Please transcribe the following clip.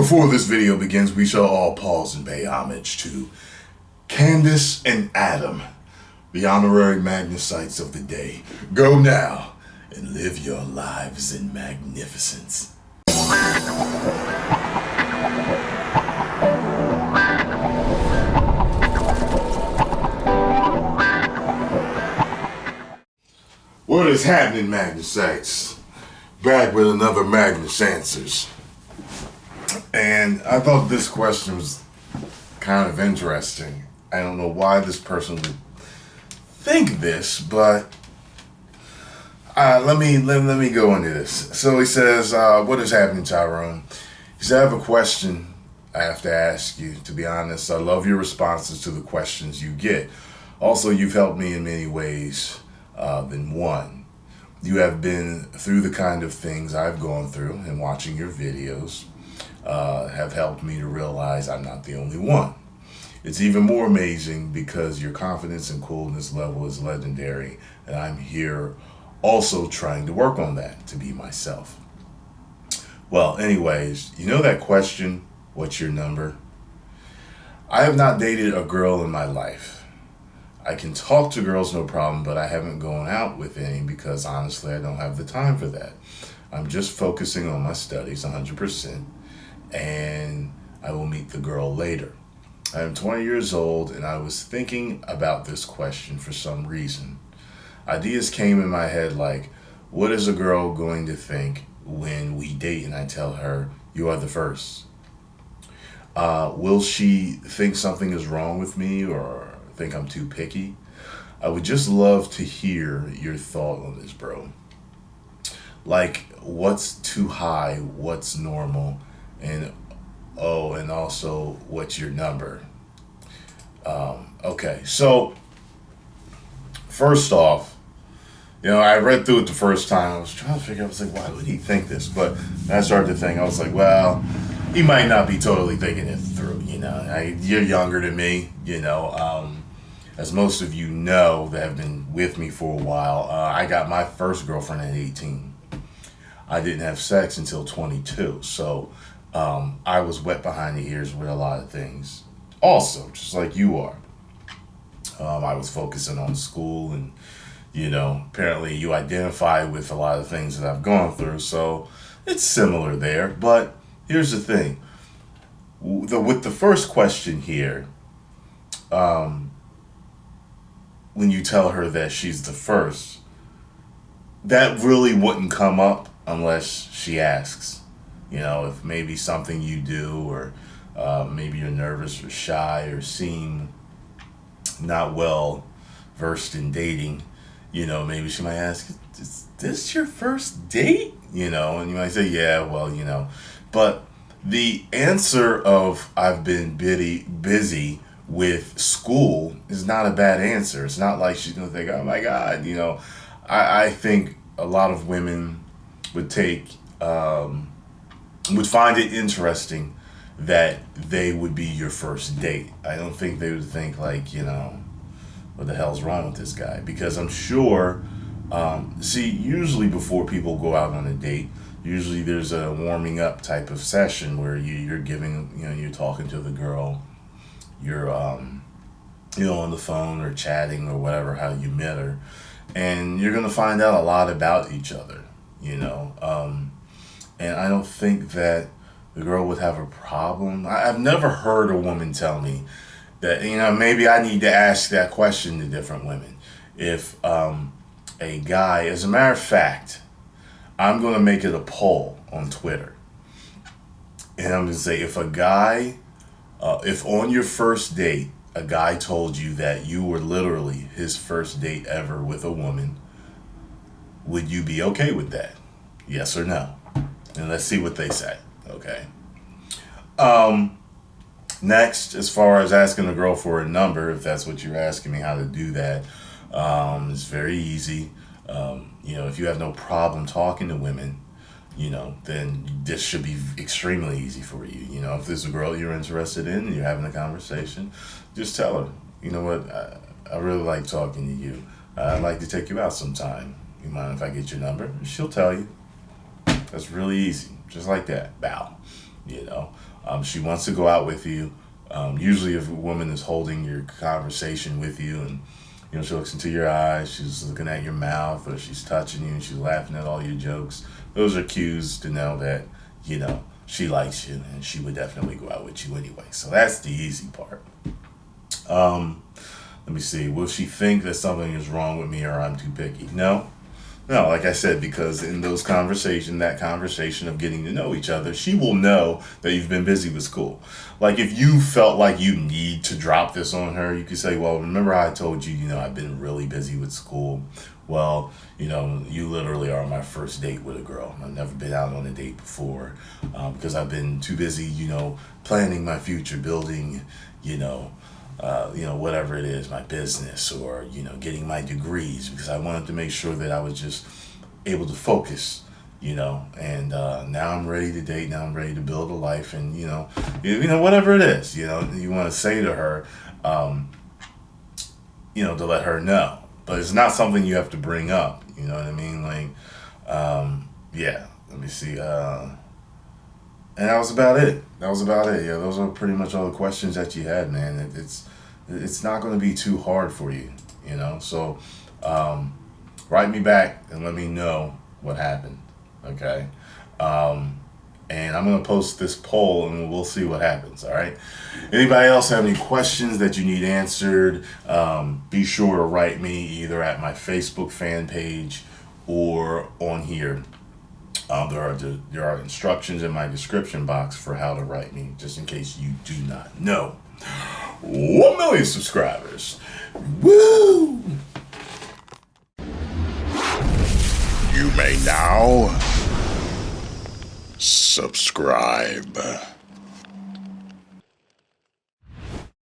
Before this video begins, we shall all pause and pay homage to Candace and Adam, the honorary Magnusites of the day. Go now and live your lives in magnificence. What is happening, Magnusites? Back with another Magnus Answers. And I thought this question was kind of interesting. I don't know why this person would think this, but let me go into this. So he says, what is happening, Tyrone? He said, I have a question I have to ask you. To be honest, I love your responses to the questions you get. Also, you've helped me in many ways than one. You have been through the kind of things I've gone through, and watching your videos have helped me to realize I'm not the only one. It's even more amazing because your confidence and coolness level is legendary, and I'm here also trying to work on that to be myself. Well, anyways, you know that question, what's your number? I have not dated a girl in my life. I can talk to girls no problem, but I haven't gone out with any because honestly I don't have the time for that. I'm just focusing on my studies 100%, and I will meet the girl later. I am 20 years old, and I was thinking about this question for some reason. Ideas came in my head like, what is a girl going to think when we date and I tell her, you are the first? Will she think something is wrong with me or think I'm too picky? I would just love to hear your thought on this, bro. Like, what's too high, what's normal, and also, what's your number? Okay, so first off, I read through it the first time. I was trying to figure out, I was like, why would he think this? But I started to think, I was like, well, he might not be totally thinking it through, You're younger than me, as most of you know that have been with me for a while. I got my first girlfriend at 18. I didn't have sex until 22, so I was wet behind the ears with a lot of things. Also, just like you are. I was focusing on school, and apparently you identify with a lot of things that I've gone through, so it's similar there. But here's the thing. With the first question here, when you tell her that she's the first, that really wouldn't come up unless she asks. If maybe something you do, or maybe you're nervous or shy or seem not well versed in dating, maybe she might ask, is this your first date? And you might say, yeah, well, but the answer of I've been busy with school is not a bad answer. It's not like she's going to think, oh my God, I think a lot of women would find it interesting that they would be your first date. I don't think they would think like, what the hell's wrong with this guy? Because I'm sure, usually before people go out on a date, usually there's a warming up type of session where you're giving, you're talking to the girl, you're, on the phone or chatting or whatever, how you met her, and you're going to find out a lot about each other, and I don't think that the girl would have a problem. I've never heard a woman tell me that, maybe I need to ask that question to different women. If a guy, as a matter of fact, I'm going to make it a poll on Twitter. And I'm going to say, if a guy, if on your first date, a guy told you that you were literally his first date ever with a woman, would you be okay with that? Yes or no? And let's see what they say. Okay. Next, as far as asking a girl for a number, if that's what you're asking me how to do that, it's very easy. If you have no problem talking to women, then this should be extremely easy for you. If there's a girl you're interested in and you're having a conversation, just tell her, you know what, I really like talking to you. I'd like to take you out sometime. You mind if I get your number? She'll tell you. That's really easy. Just like that. Bow. She wants to go out with you. Usually if a woman is holding your conversation with you and she looks into your eyes, she's looking at your mouth, or she's touching you and she's laughing at all your jokes, those are cues to know that, she likes you and she would definitely go out with you anyway. So that's the easy part. Let me see. Will she think that something is wrong with me or I'm too picky? No. No, like I said, because in that conversation of getting to know each other, she will know that you've been busy with school. Like if you felt like you need to drop this on her, you could say, well, remember how I told you, I've been really busy with school. Well, you literally are my first date with a girl. I've never been out on a date before because I've been too busy, planning my future, building, whatever it is, my business or, getting my degrees, because I wanted to make sure that I was just able to focus, and now I'm ready to date. Now I'm ready to build a life and, whatever it is, you want to say to her, to let her know. But it's not something you have to bring up. You know what I mean? Like, yeah, let me see. And that was about it. Yeah, those are pretty much all the questions that you had, man. It's not going to be too hard for you, So, write me back and let me know what happened, okay? And I'm going to post this poll and we'll see what happens, all right? Anybody else have any questions that you need answered, be sure to write me either at my Facebook fan page or on here. There are instructions in my description box for how to write me, just in case you do not know. 1 million subscribers. Woo! You may now subscribe.